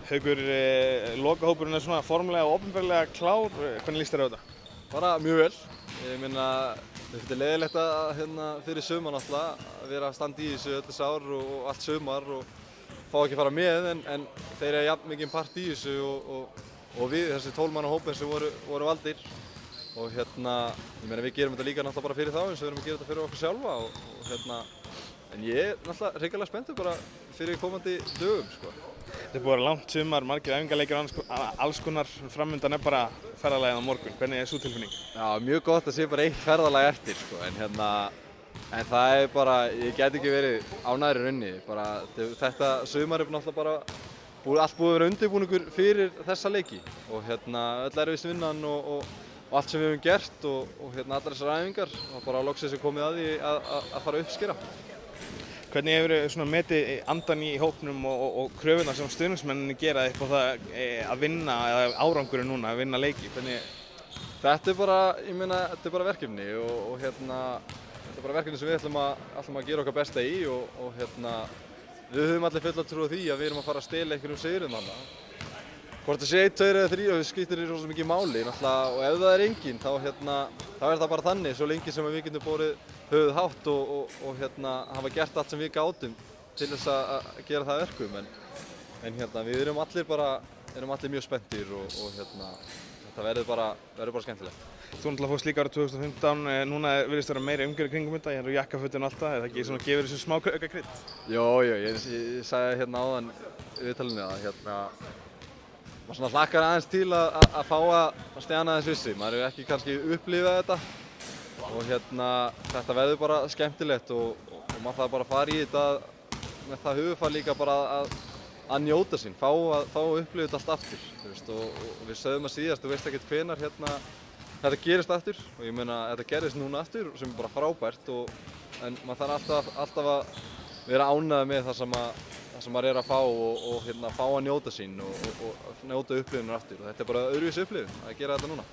Haukur, lokahópurinn svona formulega og opinberlega klár. Hvernig líst þér á þetta? Bara mjög vel. Ég meina, þetta er leiðilegt að fyrir sumar náttúrulega að vera að standa í þessu öll þessi ár og allt sumar og fá ekki að fara með en þeir eru jafn mikið part í þessu og við þessi 12 manna hópin sem voru valdir og ég meina við gerum þetta líka náttúrulega bara fyrir þá eins og við erum að gera þetta fyrir okkur sjálfa en ég er náttúrulega hrikalega spenntur bara fyrir komandi dögum sko. Þetta er búið að vera langt sumar, margir æfingaleikir og alls konar framundan bara ferðalagið á morgun. Hvernig er sú tilfinning? Já, mjög gott að sé bara eitt ferðalag eftir sko, en það er bara, ég get ekki verið ánægður í rauninni. Bara, þetta sumar er náttúrulega bara allt búið að vera undirbúningur fyrir þessa leiki og öll erfiðisvinnan og allt sem við höfum gert og allar þessar æfingar og bara loksins er komið að því að fara að uppskera. Hvernig hefur metið andan í hópnum og kröfurnar sem stuðningsmenninni gera upp á það að vinna, eða árangurinn núna, að vinna leiki? Þetta er bara, ég meina, þetta er bara verkefni og þetta er bara verkefni sem við ætlum að gera okkar besta í og við höfum allir fulla trú á því að við erum að fara að stela einhverjum sigrum þarna. Hvort það sé 1, 2 eða 3 og það skiptir í svo mikið máli náttúrulega og ef það er enginn þá er það bara þannig svo lengi sem við getum borið höfuð hátt og hafa gert allt sem við gátum til þess að gera það verkum en við erum allir mjög spenntir og þetta verður bara skemmtilegt. Þú náttúrulega fórst líka árið 2015, núna virðist vera meiri umgjörð kringum þetta, hérna jakkafötin og allt það, er það ekki gefur þessu smá auka krydd? Jó, ég sagði áðan í viðtalinu að maður hlakkar aðeins til að fá að stjana aðeins vissi. Maður hefur ekki kannski upplifað þetta og þetta verður bara skemmtilegt og maður þarf bara að fara í þetta með það hugfar líka bara að njóta sín, fá að upplifa þetta allt aftur. Og við sögðum að síðast, þú veist ekkert hvenær þetta gerist aftur og ég meina þetta gerist núna aftur sem er bara frábært en maður þarf alltaf að vera ánægður með það sem maður er að fá og fá að njóta sín og njóta upplifunar aftur og þetta er bara öðruvísi upplifun að gera þetta núna.